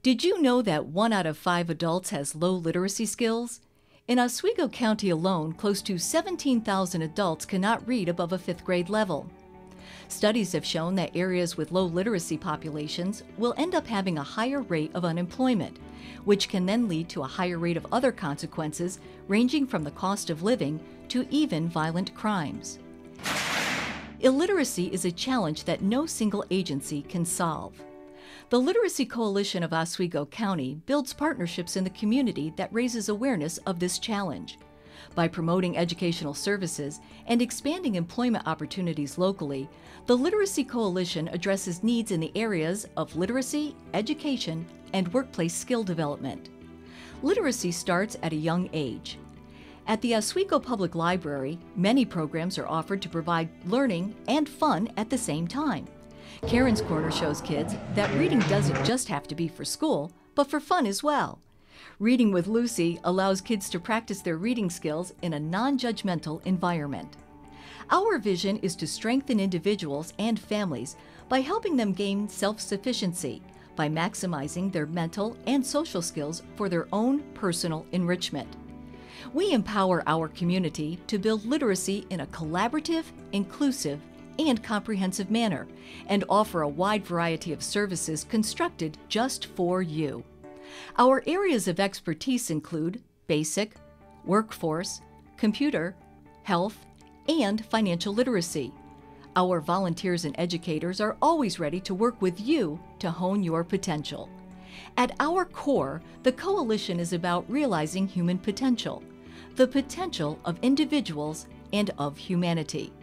Did you know that 1 out of 5 adults has low literacy skills? In Oswego County alone, close to 17,000 adults cannot read above a 5th grade level. Studies have shown that areas with low literacy populations will end up having a higher rate of unemployment, which can then lead to a higher rate of other consequences ranging from the cost of living to even violent crimes. Illiteracy is a challenge that no single agency can solve. The Literacy Coalition of Oswego County builds partnerships in the community that raises awareness of this challenge. By promoting educational services and expanding employment opportunities locally, the Literacy Coalition addresses needs in the areas of literacy, education, and workplace skill development. Literacy starts at a young age. At the Oswego Public Library, many programs are offered to provide learning and fun at the same time. Karen's Corner shows kids that reading doesn't just have to be for school, but for fun as well. Reading with Lucy allows kids to practice their reading skills in a non-judgmental environment. Our vision is to strengthen individuals and families by helping them gain self-sufficiency, by maximizing their mental and social skills for their own personal enrichment. We empower our community to build literacy in a collaborative, inclusive, and comprehensive manner, and offer a wide variety of services constructed just for you. Our areas of expertise include basic, workforce, computer, health, and financial literacy. Our volunteers and educators are always ready to work with you to hone your potential. At our core, the Coalition is about realizing human potential, the potential of individuals and of humanity.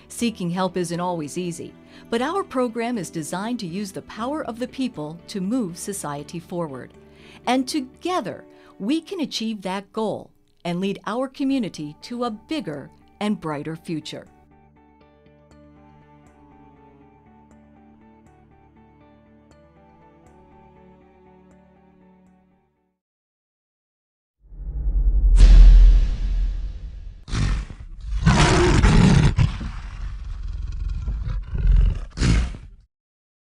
Seeking help isn't always easy, but our program is designed to use the power of the people to move society forward. And together, we can achieve that goal and lead our community to a bigger and brighter future.